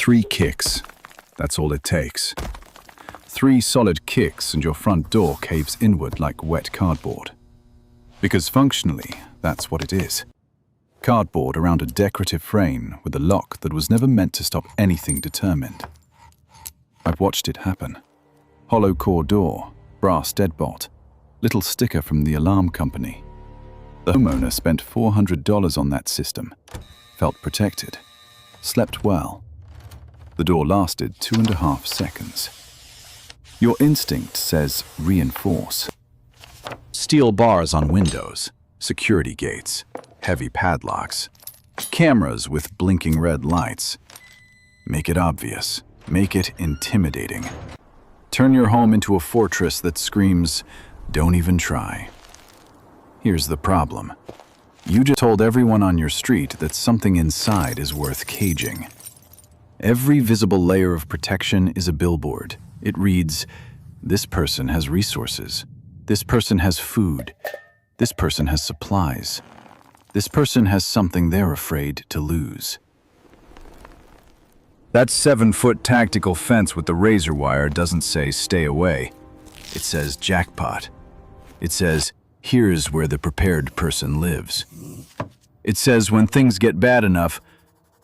3 kicks. That's all it takes. 3 solid kicks and your front door caves inward like wet cardboard. Because functionally, that's what it is. Cardboard around a decorative frame with a lock that was never meant to stop anything determined. I've watched it happen. Hollow core door, brass deadbolt, little sticker from the alarm company. The homeowner spent $400 on that system, felt protected, slept well. The door lasted 2.5 seconds. Your instinct says reinforce. Steel bars on windows, security gates, heavy padlocks, cameras with blinking red lights. Make it obvious. Make it intimidating. Turn your home into a fortress that screams, "Don't even try." Here's the problem. You just told everyone on your street that something inside is worth caging. Every visible layer of protection is a billboard. It reads, "This person has resources. This person has food. This person has supplies. This person has something they're afraid to lose." That 7-foot tactical fence with the razor wire doesn't say "stay away." It says jackpot. It says, "Here's where the prepared person lives." It says when things get bad enough,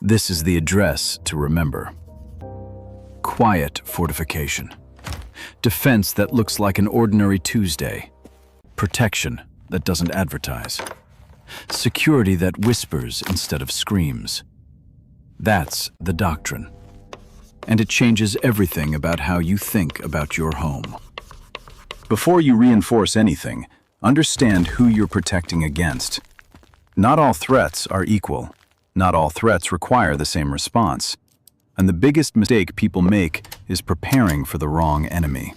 this is the address to remember. Quiet fortification. Defense that looks like an ordinary Tuesday. Protection that doesn't advertise. Security that whispers instead of screams. That's the doctrine. And it changes everything about how you think about your home. Before you reinforce anything, understand who you're protecting against. Not all threats are equal. Not all threats require the same response. And the biggest mistake people make is preparing for the wrong enemy.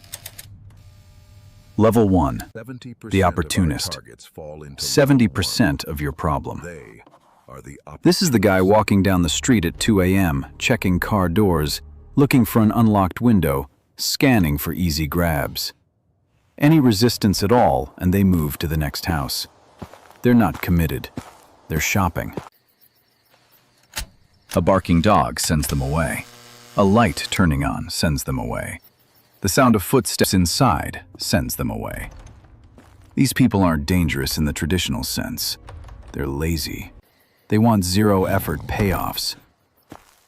Level 1. The opportunist. 70% of your problem. This is the guy walking down the street at 2 a.m., checking car doors, looking for an unlocked window, scanning for easy grabs. Any resistance at all, and they move to the next house. They're not committed. They're shopping. A barking dog sends them away. A light turning on sends them away. The sound of footsteps inside sends them away. These people aren't dangerous in the traditional sense. They're lazy. They want zero-effort payoffs.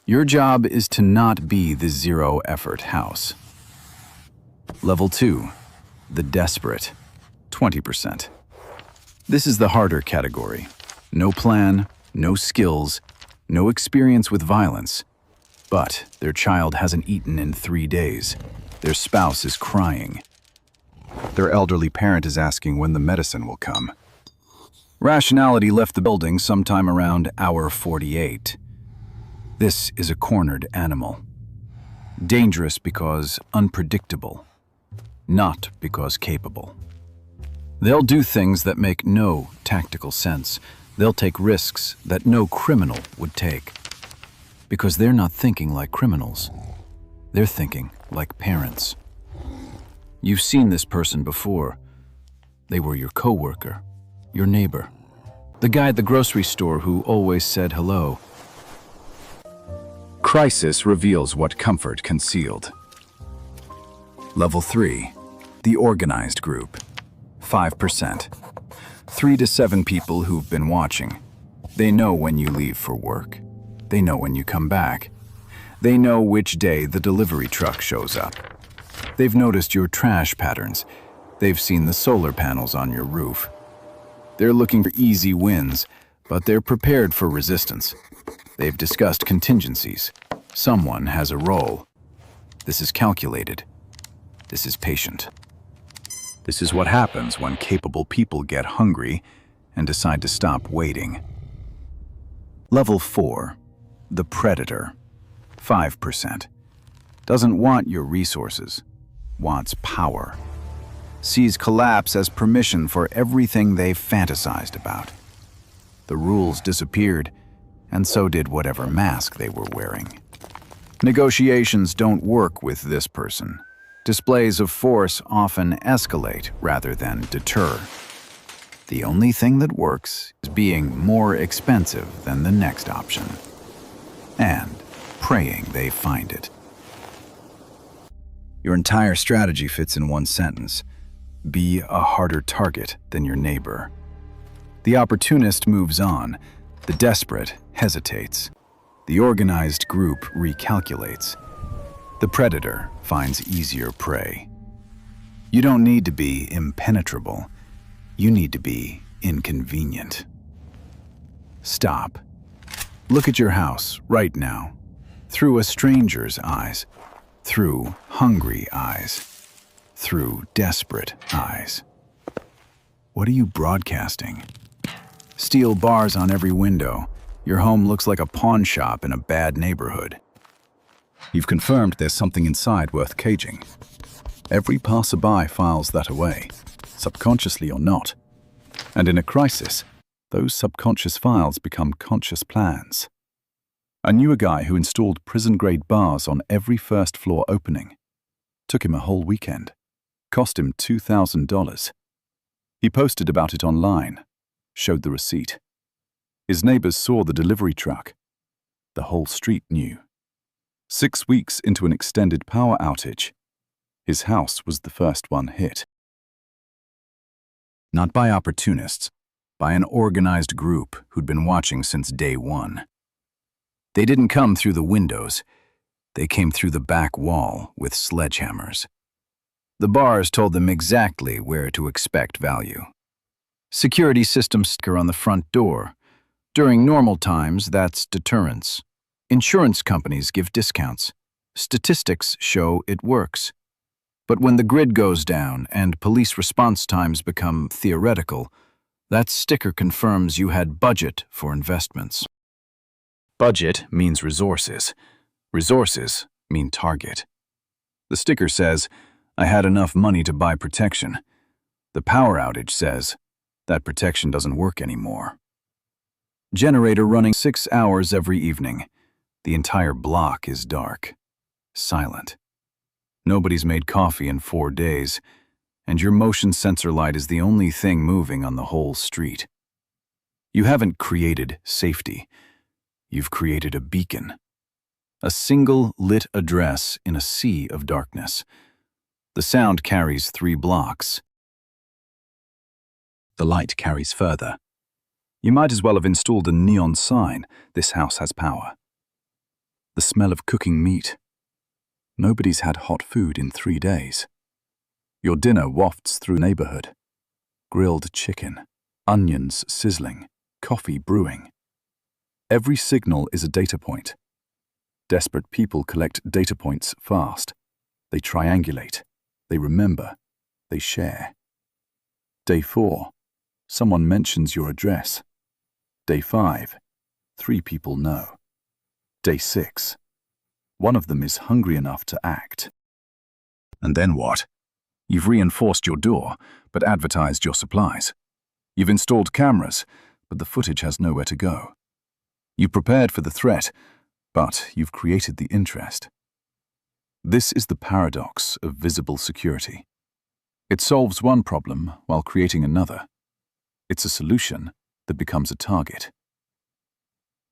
Your job is to not be the zero-effort house. Level 2. The desperate. 20%. This is the harder category. No plan, no skills, no experience with violence. But their child hasn't eaten in 3 days. Their spouse is crying. Their elderly parent is asking when the medicine will come. Rationality left the building sometime around hour 48. This is a cornered animal. Dangerous because unpredictable, not because capable. They'll do things that make no tactical sense. They'll take risks that no criminal would take. Because they're not thinking like criminals. They're thinking like parents. You've seen this person before. They were your coworker, your neighbor, the guy at the grocery store who always said hello. Crisis reveals what comfort concealed. Level 3. The organized group. 5%. 3 to 7 people who've been watching. They know when you leave for work. They know when you come back. They know which day the delivery truck shows up. They've noticed your trash patterns. They've seen the solar panels on your roof. They're looking for easy wins, but they're prepared for resistance. They've discussed contingencies. Someone has a role. This is calculated. This is patient. This is what happens when capable people get hungry and decide to stop waiting. Level 4. The predator. 5%. Doesn't want your resources. Wants power. Sees collapse as permission for everything they've fantasized about. The rules disappeared, and so did whatever mask they were wearing. Negotiations don't work with this person. Displays of force often escalate rather than deter. The only thing that works is being more expensive than the next option. And praying they find it. Your entire strategy fits in one sentence. Be a harder target than your neighbor. The opportunist moves on. The desperate hesitates. The organized group recalculates. The predator finds easier prey. You don't need to be impenetrable. You need to be inconvenient. Stop. Look at your house right now, through a stranger's eyes, through hungry eyes, through desperate eyes. What are you broadcasting? Steel bars on every window. Your home looks like a pawn shop in a bad neighborhood. You've confirmed there's something inside worth caging. Every passerby files that away, subconsciously or not. And in a crisis, those subconscious files become conscious plans. I knew a guy who installed prison-grade bars on every first-floor opening. Took him a whole weekend. Cost him $2,000. He posted about it online, showed the receipt. His neighbors saw the delivery truck. The whole street knew. 6 weeks into an extended power outage, his house was the first one hit. Not by opportunists, by an organized group who'd been watching since day one. They didn't come through the windows. They came through the back wall with sledgehammers. The bars told them exactly where to expect value. Security system sticker on the front door. During normal times, that's deterrence. Insurance companies give discounts. Statistics show it works. But when the grid goes down and police response times become theoretical, that sticker confirms you had budget for investments. Budget means resources. Resources mean target. The sticker says, I had enough money to buy protection. The power outage says, that protection doesn't work anymore. Generator running 6 hours every evening. The entire block is dark, silent. Nobody's made coffee in 4 days, and your motion sensor light is the only thing moving on the whole street. You haven't created safety. You've created a beacon. A single lit address in a sea of darkness. The sound carries 3 blocks. The light carries further. You might as well have installed a neon sign. This house has power. The smell of cooking meat. Nobody's had hot food in 3 days. Your dinner wafts through the neighborhood. Grilled chicken, onions sizzling, coffee brewing. Every signal is a data point. Desperate people collect data points fast. They triangulate. They remember. They share. Day 4, someone mentions your address. Day 5, 3 people know. Day 6, one of them is hungry enough to act. And then what? You've reinforced your door, but advertised your supplies. You've installed cameras, but the footage has nowhere to go. You've prepared for the threat, but you've created the interest. This is the paradox of visible security. It solves one problem while creating another. It's a solution that becomes a target.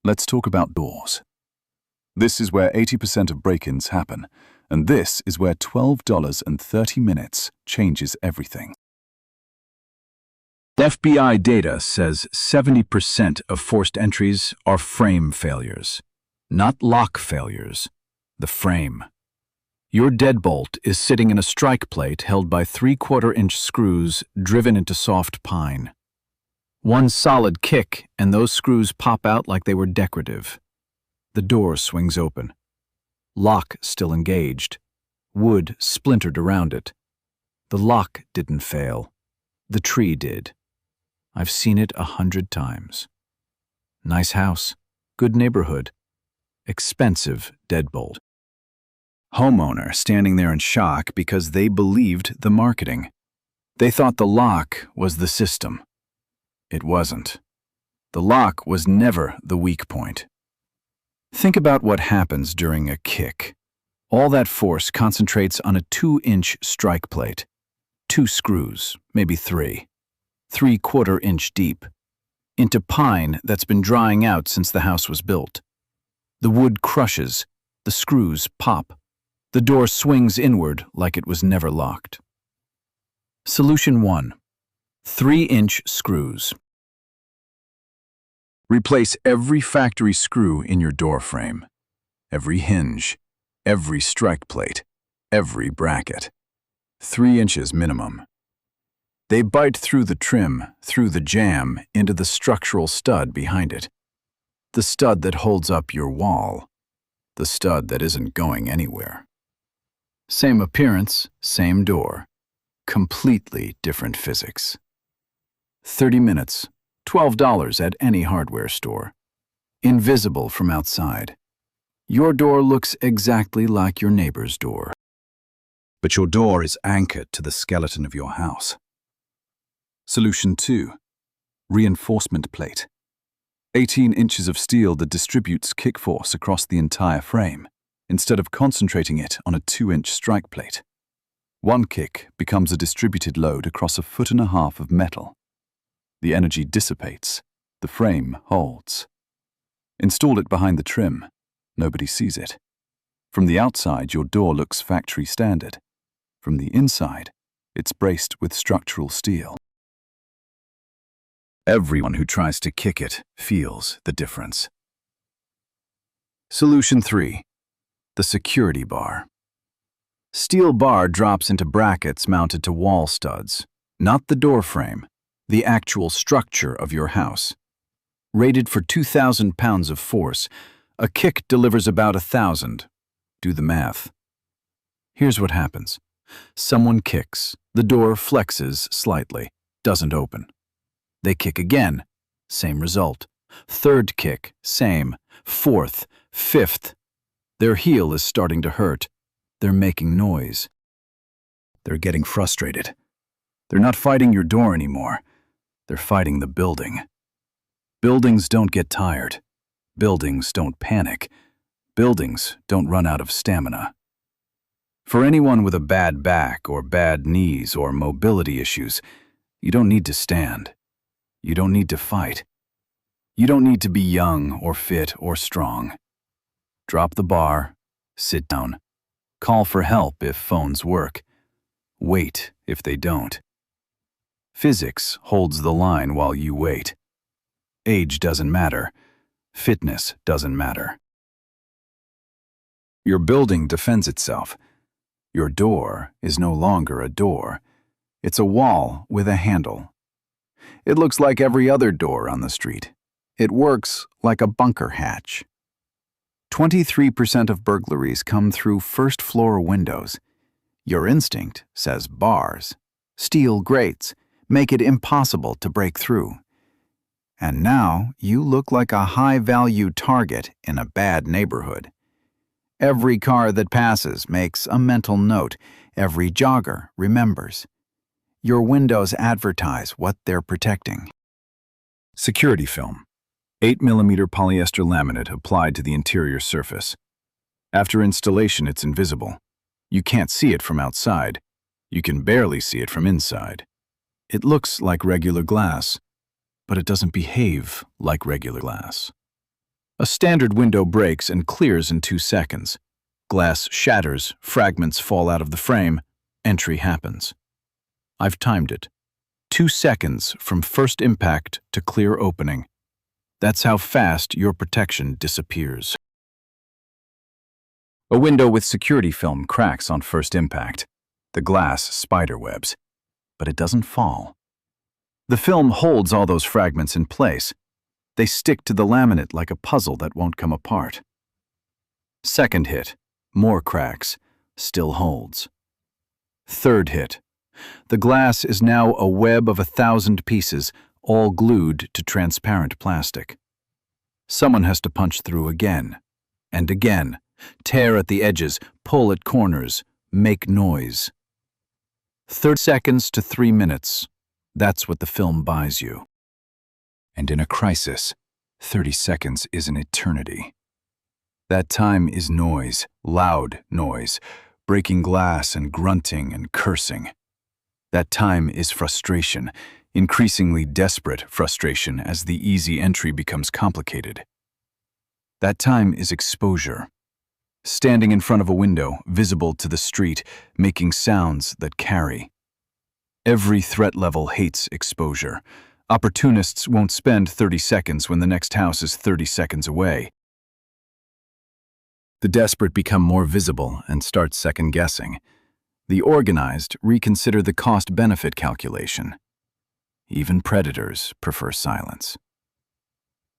Let's talk about doors. This is where 80% of break-ins happen, and this is where $12.30 changes everything. FBI data says 70% of forced entries are frame failures, not lock failures, the frame. Your deadbolt is sitting in a strike plate held by 3/4-inch screws driven into soft pine. One solid kick and those screws pop out like they were decorative. The door swings open. Lock still engaged. Wood splintered around it. The lock didn't fail. The tree did. I've seen it 100 times. Nice house. Good neighborhood. Expensive deadbolt. Homeowner standing there in shock because they believed the marketing. They thought the lock was the system. It wasn't. The lock was never the weak point. Think about what happens during a kick. All that force concentrates on a 2-inch strike plate. 2 screws, maybe 3. 3/4-inch deep. Into pine that's been drying out since the house was built. The wood crushes, The screws pop. The door swings inward like it was never locked. Solution 1. 3-inch screws. Replace every factory screw in your door frame. Every hinge, every strike plate, every bracket. 3 inches minimum. They bite through the trim, through the jamb, into the structural stud behind it. The stud that holds up your wall. The stud that isn't going anywhere. Same appearance, same door. Completely different physics. 30 minutes, $12 at any hardware store. Invisible from outside. Your door looks exactly like your neighbor's door. But your door is anchored to the skeleton of your house. Solution 2. Reinforcement plate. 18 inches of steel that distributes kick force across the entire frame, instead of concentrating it on a 2-inch strike plate. One kick becomes a distributed load across 1.5 feet of metal. The energy dissipates. The frame holds. Install it behind the trim. Nobody sees it. From the outside, your door looks factory standard. From the inside, it's braced with structural steel. Everyone who tries to kick it feels the difference. Solution 3. The security bar. Steel bar drops into brackets mounted to wall studs, not the door frame, the actual structure of your house. Rated for 2,000 pounds of force, a kick delivers about 1,000. Do the math. Here's what happens. Someone kicks, the door flexes slightly, doesn't open. They kick again, same result. Third kick, same. Fourth, fifth. Their heel is starting to hurt. They're making noise. They're getting frustrated. They're not fighting your door anymore. They're fighting the building. Buildings don't get tired. Buildings don't panic. Buildings don't run out of stamina. For anyone with a bad back or bad knees or mobility issues, you don't need to stand. You don't need to fight. You don't need to be young or fit or strong. Drop the bar, sit down. Call for help if phones work. Wait if they don't. Physics holds the line while you wait. Age doesn't matter. Fitness doesn't matter. Your building defends itself. Your door is no longer a door. It's a wall with a handle. It looks like every other door on the street. It works like a bunker hatch. 23% of burglaries come through first-floor windows. Your instinct says bars, steel grates, make it impossible to break through. And now you look like a high-value target in a bad neighborhood. Every car that passes makes a mental note. Every jogger remembers. Your windows advertise what they're protecting. Security film. 8mm polyester laminate applied to the interior surface. After installation, it's invisible. You can't see it from outside. You can barely see it from inside. It looks like regular glass, but it doesn't behave like regular glass. A standard window breaks and clears in 2 seconds. Glass shatters, fragments fall out of the frame, entry happens. I've timed it. 2 seconds from first impact to clear opening. That's how fast your protection disappears. A window with security film cracks on first impact. The glass spiderwebs, but it doesn't fall. The film holds all those fragments in place. They stick to the laminate like a puzzle that won't come apart. Second hit, more cracks, still holds. Third hit. The glass is now a web of 1,000 pieces, all glued to transparent plastic. Someone has to punch through again, and again, tear at the edges, pull at corners, make noise. 30 seconds to 3 minutes. That's what the film buys you. And in a crisis, 30 seconds is an eternity. That time is noise, loud noise, breaking glass and grunting and cursing. That time is frustration, increasingly desperate frustration as the easy entry becomes complicated. That time is exposure. standing in front of a window, visible to the street, making sounds that carry. Every threat level hates exposure. Opportunists won't spend 30 seconds when the next house is 30 seconds away. The desperate become more visible and start second-guessing. The organized reconsider the cost-benefit calculation. Even predators prefer silence.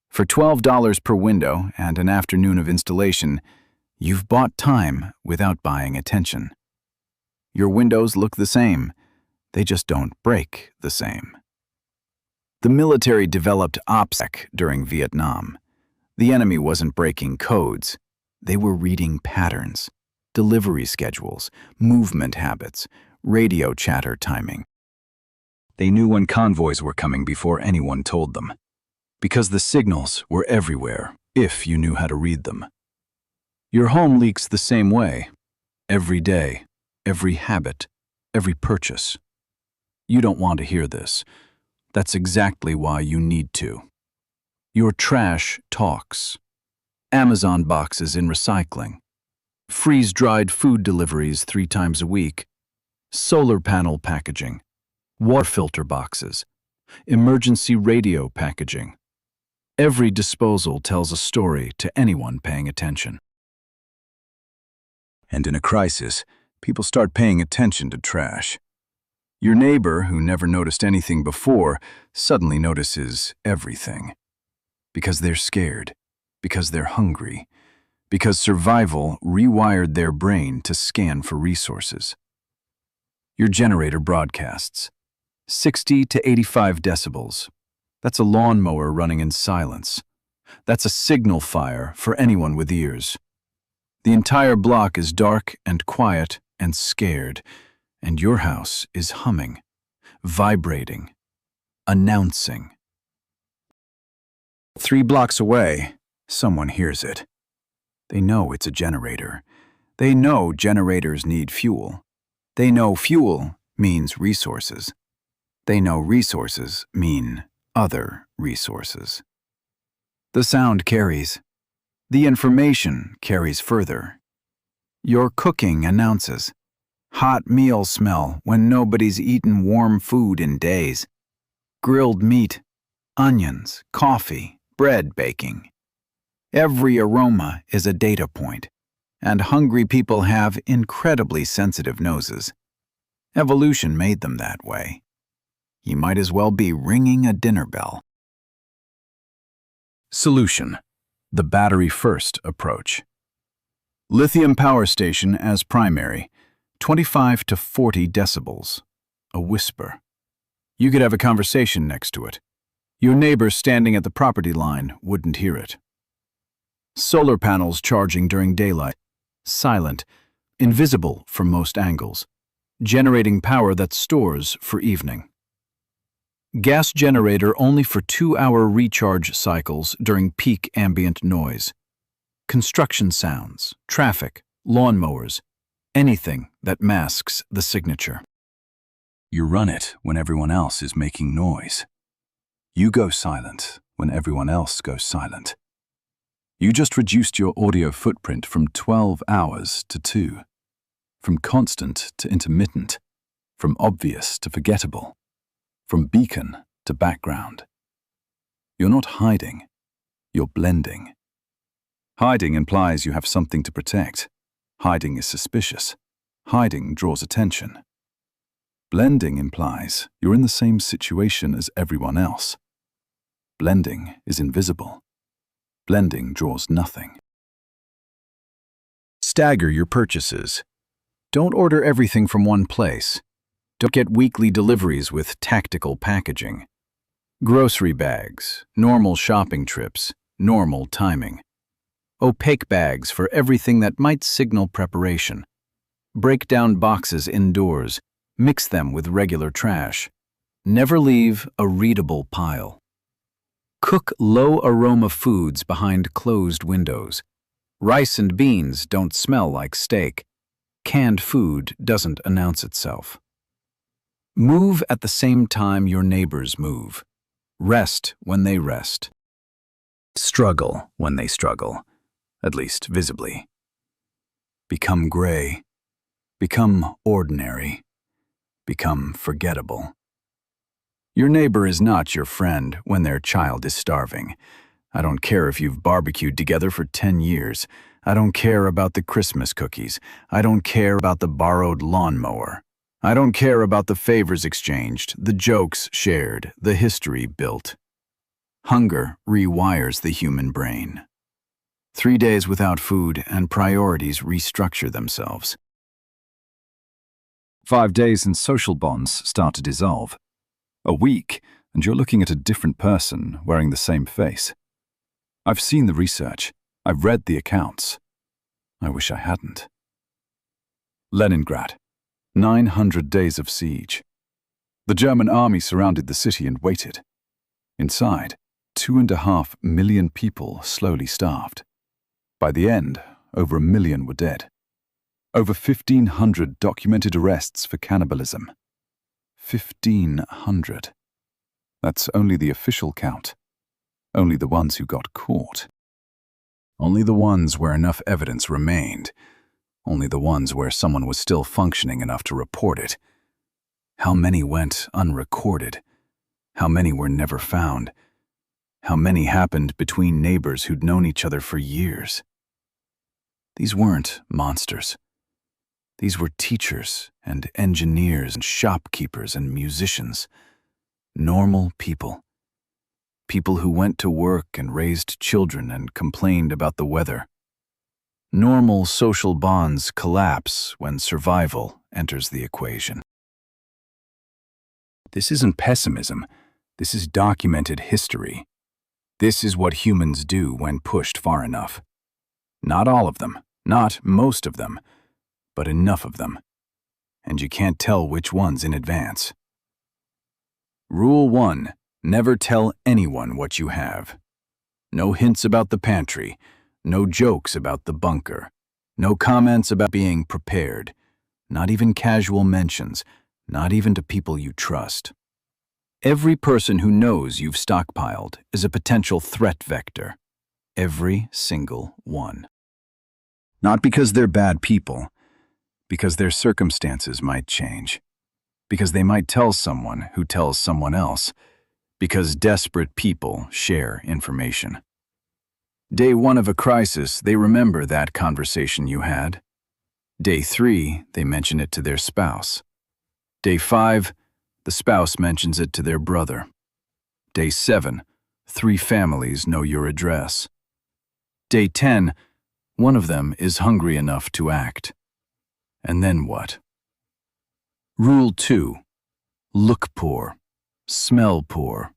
For $12 per window and an afternoon of installation, you've bought time without buying attention. Your windows look the same, they just don't break the same. The military developed OPSEC during Vietnam. The enemy wasn't breaking codes, they were reading patterns, delivery schedules, movement habits, radio chatter timing. They knew when convoys were coming before anyone told them, because the signals were everywhere if you knew how to read them. Your home leaks the same way, every day, every habit, every purchase. You don't want to hear this. That's exactly why you need to. Your trash talks. Amazon boxes in recycling. Freeze-dried food deliveries 3 times a week. Solar panel packaging. Water filter boxes. Emergency radio packaging. Every disposal tells a story to anyone paying attention. And in a crisis, people start paying attention to trash. Your neighbor, who never noticed anything before, suddenly notices everything. Because they're scared, because they're hungry, because survival rewired their brain to scan for resources. Your generator broadcasts 60 to 85 decibels. That's a lawnmower running in silence. That's a signal fire for anyone with ears. The entire block is dark and quiet and scared, and your house is humming, vibrating, announcing. 3 blocks away, someone hears it. They know it's a generator. They know generators need fuel. They know fuel means resources. They know resources mean other resources. The sound carries. The information carries further. Your cooking announces. Hot meal smell when nobody's eaten warm food in days. Grilled meat, onions, coffee, bread baking. Every aroma is a data point, and hungry people have incredibly sensitive noses. Evolution made them that way. You might as well be ringing a dinner bell. Solution: the battery-first approach. Lithium power station as primary, 25 to 40 decibels, a whisper. You could have a conversation next to it. Your neighbor standing at the property line wouldn't hear it. Solar panels charging during daylight, silent, invisible from most angles, generating power that stores for evening. Gas generator only for 2-hour recharge cycles during peak ambient noise. Construction sounds, traffic, lawnmowers, anything that masks the signature. You run it when everyone else is making noise. You go silent when everyone else goes silent. You just reduced your audio footprint from 12 hours to 2, from constant to intermittent, from obvious to forgettable, from beacon to background. You're not hiding, you're blending. Hiding implies you have something to protect. Hiding is suspicious. Hiding draws attention. Blending implies you're in the same situation as everyone else. Blending is invisible. Blending draws nothing. Stagger your purchases. Don't order everything from one place. Don't get weekly deliveries with tactical packaging. Grocery bags, normal shopping trips, normal timing. Opaque bags for everything that might signal preparation. Break down boxes indoors. Mix them with regular trash. Never leave a readable pile. Cook low-aroma foods behind closed windows. Rice and beans don't smell like steak. Canned food doesn't announce itself. Move at the same time your neighbors move. Rest when they rest. Struggle when they struggle, at least visibly. become gray, become ordinary, become forgettable. Your neighbor is not your friend when their child is starving. I don't care if you've barbecued together for 10 years. I don't care about the Christmas cookies. I don't care about the borrowed lawnmower. I don't care about the favors exchanged, the jokes shared, the history built. Hunger rewires the human brain. 3 days without food and priorities restructure themselves. 5 days and social bonds start to dissolve. A week, and you're looking at a different person wearing the same face. I've seen the research. I've read the accounts. I wish I hadn't. Leningrad. 900 days of siege. The German army surrounded the city and waited. Inside, 2.5 million people slowly starved. By the end, over 1 million were dead. Over 1,500 documented arrests for cannibalism. 1,500. That's only the official count. Only the ones who got caught. Only the ones where enough evidence remained. Only the ones where someone was still functioning enough to report it. How many went unrecorded? How many were never found? How many happened between neighbors who'd known each other for years? These weren't monsters. These were teachers and engineers and shopkeepers and musicians. Normal people. People who went to work and raised children and complained about the weather. Normal social bonds collapse when survival enters the equation. This isn't pessimism. This is documented history. This is what humans do when pushed far enough. Not all of them, not most of them, but enough of them. And you can't tell which ones in advance. Rule 1. Never tell anyone what you have. No hints about the pantry. No jokes about the bunker. No comments about being prepared. Not even casual mentions. Not even to people you trust. Every person who knows you've stockpiled is a potential threat vector. Every single one. Not because they're bad people, because their circumstances might change. Because they might tell someone who tells someone else. Because desperate people share information. Day 1 of a crisis, they remember that conversation you had. Day 3, they mention it to their spouse. Day 5, the spouse mentions it to their brother. Day 7, 3 families know your address. Day 10, one of them is hungry enough to act. And then what? Rule 2. Look poor. Smell poor.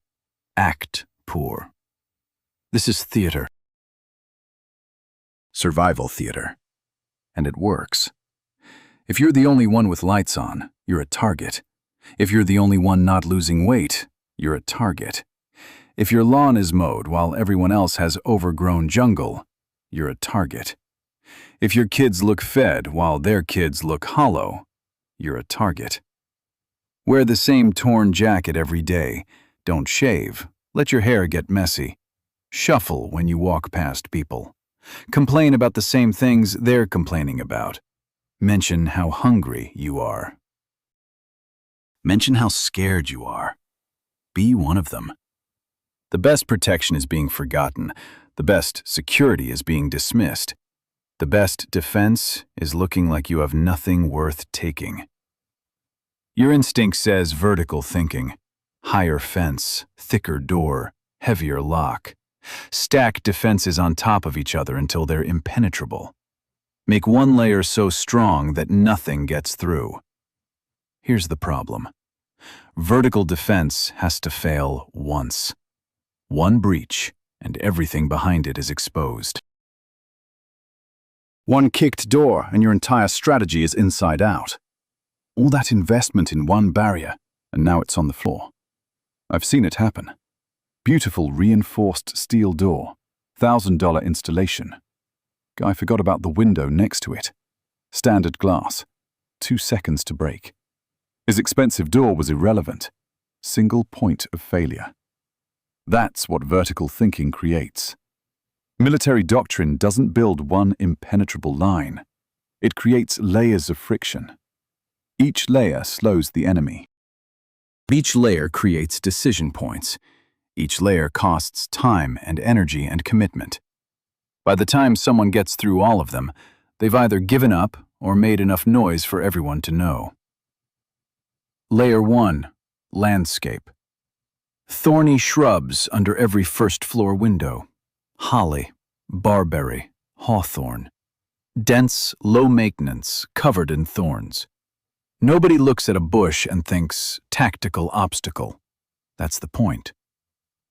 Act poor. This is theater. Survival theater. And it works. If you're the only one with lights on, you're a target. If you're the only one not losing weight, you're a target. If your lawn is mowed while everyone else has overgrown jungle, you're a target. If your kids look fed while their kids look hollow, you're a target. Wear the same torn jacket every day. Don't shave. Let your hair get messy. Shuffle when you walk past people. Complain about the same things they're complaining about. Mention how hungry you are. Mention how scared you are. Be one of them. The best protection is being forgotten. The best security is being dismissed. The best defense is looking like you have nothing worth taking. Your instinct says vertical thinking. Higher fence, thicker door, heavier lock. Stack defenses on top of each other until they're impenetrable. Make one layer so strong that nothing gets through. Here's the problem. Vertical defense has to fail once. One breach, and everything behind it is exposed. One kicked door, and your entire strategy is inside out. All that investment in one barrier, and now it's on the floor. I've seen it happen. Beautiful reinforced steel door, $1,000 installation. Guy forgot about the window next to it. Standard glass, 2 seconds to break. His expensive door was irrelevant. Single point of failure. That's what vertical thinking creates. Military doctrine doesn't build one impenetrable line. It creates layers of friction. Each layer slows the enemy. Each layer creates decision points. Each layer costs time and energy and commitment. By the time someone gets through all of them, they've either given up or made enough noise for everyone to know. Layer 1. Landscape. Thorny shrubs under every first-floor window. Holly, barberry, hawthorn. Dense, low maintenance, covered in thorns. Nobody looks at a bush and thinks, tactical obstacle. That's the point.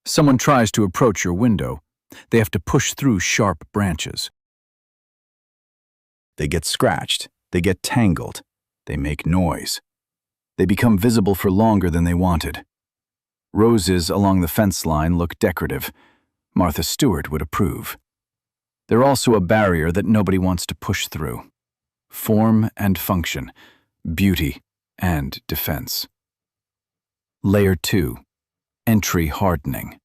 Someone tries to approach your window. They have to push through sharp branches. They get scratched. They get tangled. They make noise. They become visible for longer than they wanted. Roses along the fence line look decorative. Martha Stewart would approve. They're also a barrier that nobody wants to push through. Form and function, beauty and defense. Layer 2. Entry hardening.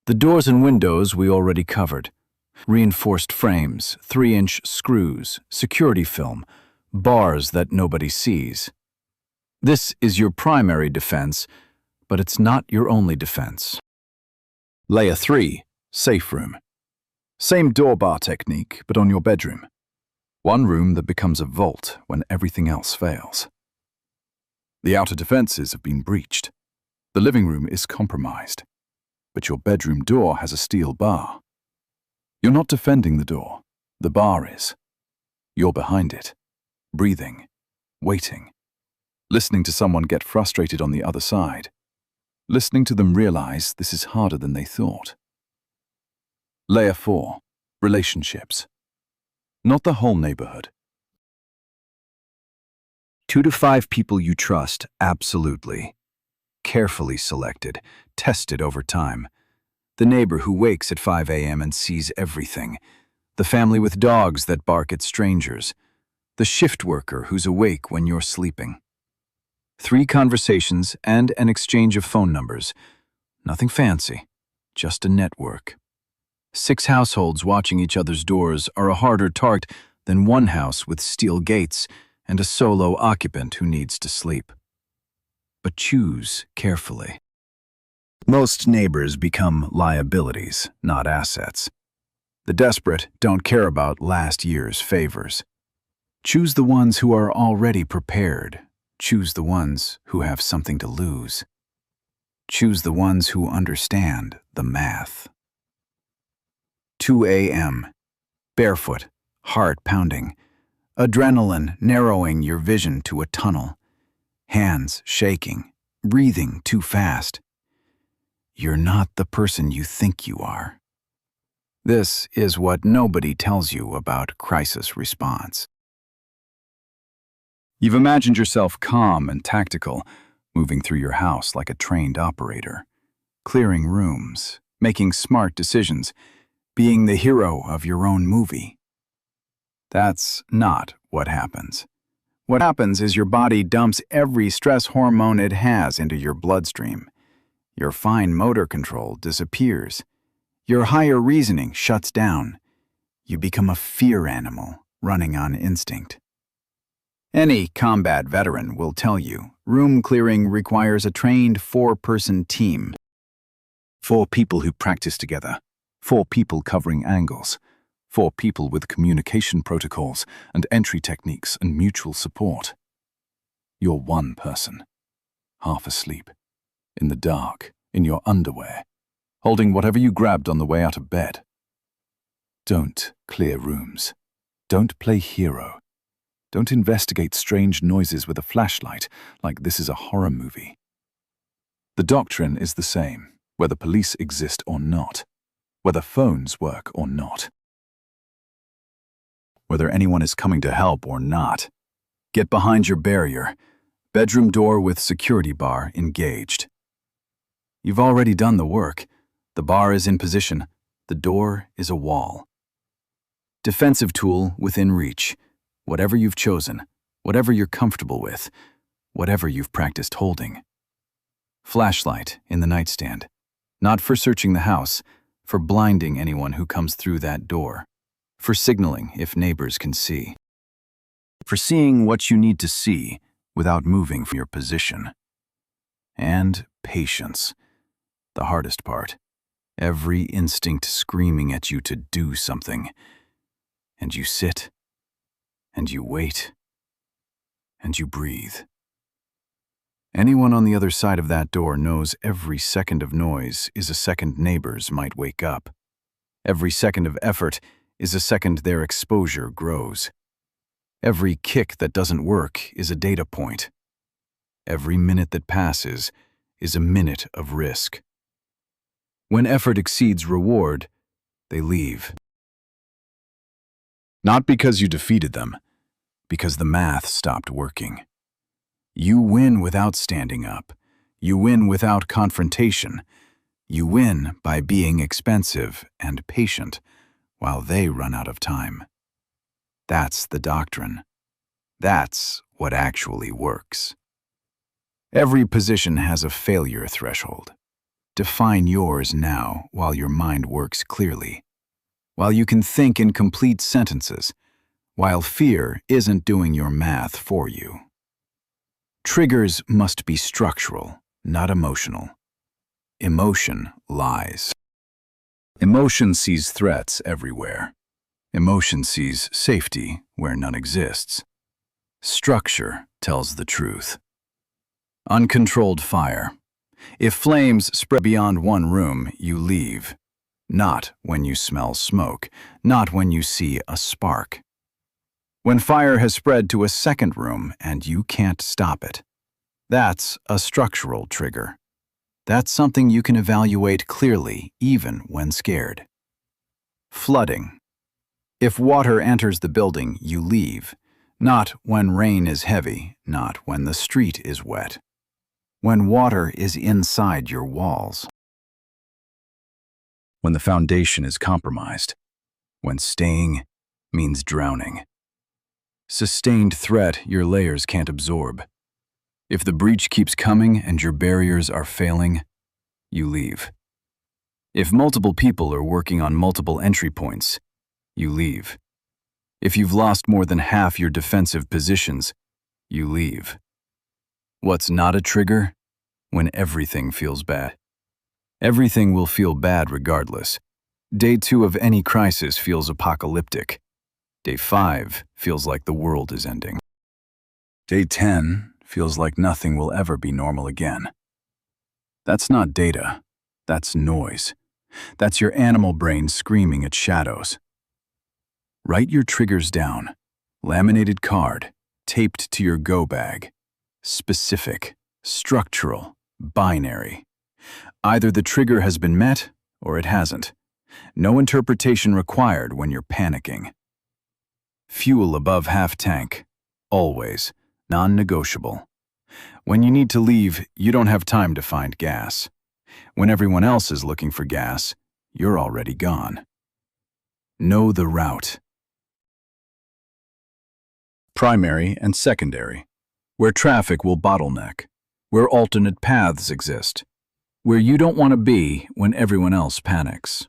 The doors and windows we already covered. Reinforced frames, 3-inch screws, security film, bars that nobody sees. This is your primary defense, but it's not your only defense. Layer 3. Safe room. Same door bar technique, but on your bedroom. One room that becomes a vault when everything else fails. The outer defenses have been breached. The living room is compromised. But your bedroom door has a steel bar. You're not defending the door. The bar is. You're behind it, breathing, waiting, listening to someone get frustrated on the other side, listening to them realize this is harder than they thought. Layer 4. Relationships. Not the whole neighborhood. 2 to 5 people you trust, absolutely. Carefully selected, tested over time. The neighbor who wakes at 5 a.m. and sees everything. The family with dogs that bark at strangers. The shift worker who's awake when you're sleeping. 3 conversations and an exchange of phone numbers. Nothing fancy, just a network. 6 households watching each other's doors are a harder target than 1 house with steel gates and a solo occupant who needs to sleep. But choose carefully. Most neighbors become liabilities, not assets. The desperate don't care about last year's favors. Choose the ones who are already prepared. Choose the ones who have something to lose. Choose the ones who understand the math. 2 a.m. Barefoot, heart pounding. Adrenaline narrowing your vision to a tunnel. Hands shaking, breathing too fast. You're not the person you think you are. This is what nobody tells you about crisis response. You've imagined yourself calm and tactical, moving through your house like a trained operator, clearing rooms, making smart decisions, being the hero of your own movie. That's not what happens. What happens is your body dumps every stress hormone it has into your bloodstream. Your fine motor control disappears. Your higher reasoning shuts down. You become a fear animal, running on instinct. Any combat veteran will tell you, room clearing requires a trained 4-person team. 4 people who practice together. 4 people covering angles. 4 people with communication protocols and entry techniques and mutual support. You're 1 person, half asleep, in the dark, in your underwear, holding whatever you grabbed on the way out of bed. Don't clear rooms. Don't play hero. Don't investigate strange noises with a flashlight like this is a horror movie. The doctrine is the same, whether police exist or not, whether phones work or not, whether anyone is coming to help or not. Get behind your barrier. Bedroom door with security bar engaged. You've already done the work. The bar is in position. The door is a wall. Defensive tool within reach. Whatever you've chosen, whatever you're comfortable with, whatever you've practiced holding. Flashlight in the nightstand. Not for searching the house, for blinding anyone who comes through that door. For signaling if neighbors can see. for seeing what you need to see without moving from your position. And patience, the hardest part. Every instinct screaming at you to do something. And you sit, and you wait, and you breathe. Anyone on the other side of that door knows every second of noise is a second neighbors might wake up. Every second of effort is a second their exposure grows. Every kick that doesn't work is a data point. Every minute that passes is a minute of risk. When effort exceeds reward, they leave. Not because you defeated them, because the math stopped working. You win without standing up. You win without confrontation. You win by being expensive and patient while they run out of time. That's the doctrine. That's what actually works. Every position has a failure threshold. Define yours now while your mind works clearly, while you can think in complete sentences, while fear isn't doing your math for you. Triggers must be structural, not emotional. Emotion lies. Emotion sees threats everywhere. Emotion sees safety where none exists. Structure tells the truth. Uncontrolled fire. If flames spread beyond one room, you leave. Not when you smell smoke, not when you see a spark. When fire has spread to a second room and you can't stop it, that's a structural trigger. That's something you can evaluate clearly even when scared. Flooding. If water enters the building, you leave. Not when rain is heavy, not when the street is wet. When water is inside your walls. When the foundation is compromised. When staying means drowning. Sustained threat your layers can't absorb. If the breach keeps coming and your barriers are failing, you leave. If multiple people are working on multiple entry points, you leave. If you've lost more than half your defensive positions, you leave. What's not a trigger? When everything feels bad. Everything will feel bad regardless. Day 2 of any crisis feels apocalyptic. Day 5 feels like the world is ending. Day 10 feels like nothing will ever be normal again. That's not data. That's noise. That's your animal brain screaming at shadows. Write your triggers down. Laminated card, taped to your go bag. Specific, structural, binary. Either the trigger has been met or it hasn't. No interpretation required when you're panicking. Fuel above half tank. Always. Non-negotiable. When you need to leave, you don't have time to find gas. When everyone else is looking for gas, you're already gone. Know the route. Primary and secondary. Where traffic will bottleneck. Where alternate paths exist. Where you don't want to be when everyone else panics.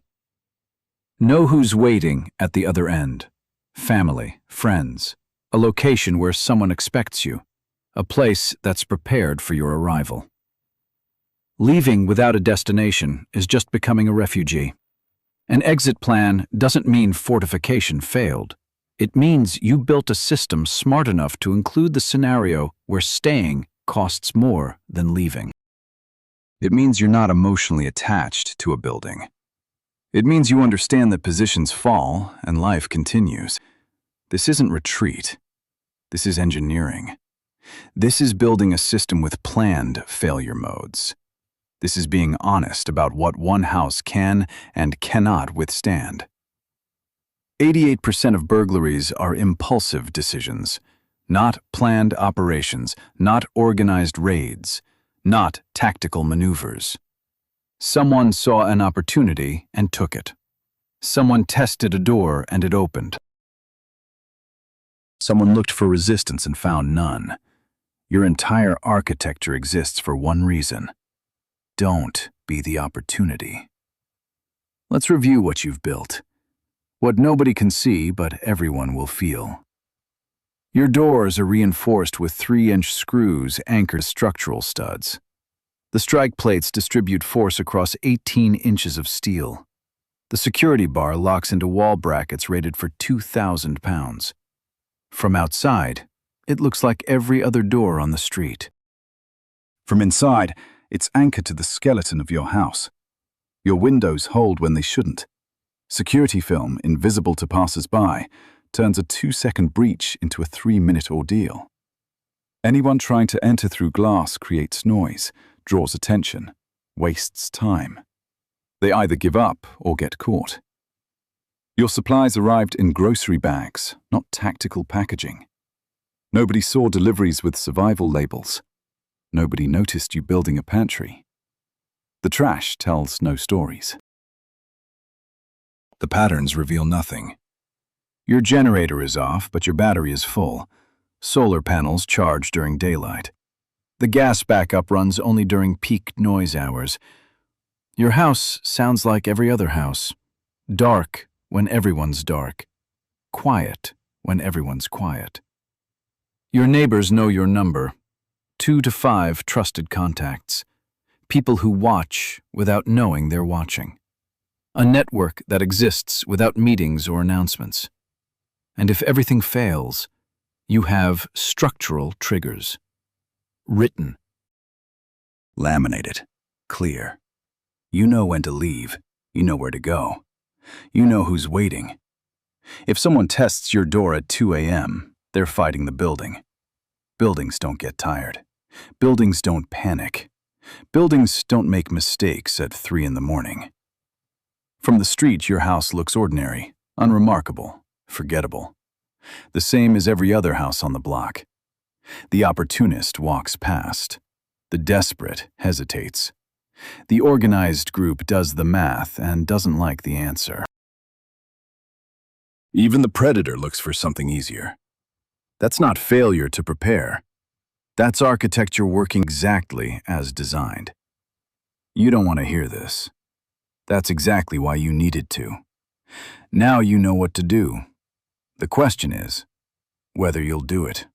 Know who's waiting at the other end. Family, friends. A location where someone expects you. A place that's prepared for your arrival. Leaving without a destination is just becoming a refugee. An exit plan doesn't mean fortification failed. It means you built a system smart enough to include the scenario where staying costs more than leaving. It means you're not emotionally attached to a building. It means you understand that positions fall and life continues. This isn't retreat. This is engineering. This is building a system with planned failure modes. This is being honest about what one house can and cannot withstand. 88% of burglaries are impulsive decisions, not planned operations, not organized raids, not tactical maneuvers. Someone saw an opportunity and took it. Someone tested a door and it opened. Someone looked for resistance and found none. Your entire architecture exists for one reason. Don't be the opportunity. Let's review what you've built. What nobody can see, but everyone will feel. Your doors are reinforced with 3-inch screws anchored to structural studs. The strike plates distribute force across 18 inches of steel. The security bar locks into wall brackets rated for 2,000 pounds. From outside, it looks like every other door on the street. From inside, it's anchored to the skeleton of your house. Your windows hold when they shouldn't. Security film, invisible to passers-by, turns a 2-second breach into a 3-minute ordeal. Anyone trying to enter through glass creates noise, draws attention, wastes time. They either give up or get caught. Your supplies arrived in grocery bags, not tactical packaging. Nobody saw deliveries with survival labels. Nobody noticed you building a pantry. The trash tells no stories. The patterns reveal nothing. Your generator is off, but your battery is full. Solar panels charge during daylight. The gas backup runs only during peak noise hours. Your house sounds like every other house. Dark when everyone's dark. Quiet when everyone's quiet. Your neighbors know your number. 2 to 5 trusted contacts. People who watch without knowing they're watching. A network that exists without meetings or announcements. And if everything fails, you have structural triggers. Written. Laminated. Clear. You know when to leave. You know where to go. You know who's waiting. If someone tests your door at 2 a.m., they're fighting the building. Buildings don't get tired. Buildings don't panic. Buildings don't make mistakes at 3 in the morning. From the street, your house looks ordinary, unremarkable, forgettable. The same as every other house on the block. The opportunist walks past. The desperate hesitates. The organized group does the math and doesn't like the answer. Even the predator looks for something easier. That's not failure to prepare. That's architecture working exactly as designed. You don't want to hear this. That's exactly why you needed to. Now you know what to do. The question is whether you'll do it.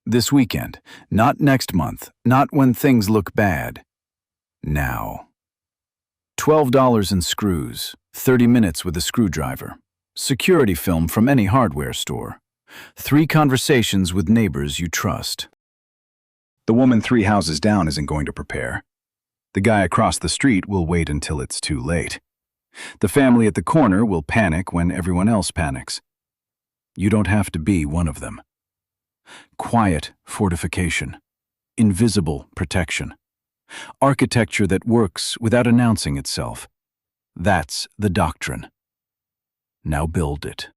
This weekend, not next month, not when things look bad. Now. $12 in screws, 30 minutes with a screwdriver. Security film from any hardware store. 3 conversations with neighbors you trust. The woman 3 houses down isn't going to prepare. The guy across the street will wait until it's too late. The family at the corner will panic when everyone else panics. You don't have to be one of them. Quiet fortification. Invisible protection. Architecture that works without announcing itself. That's the doctrine. Now build it.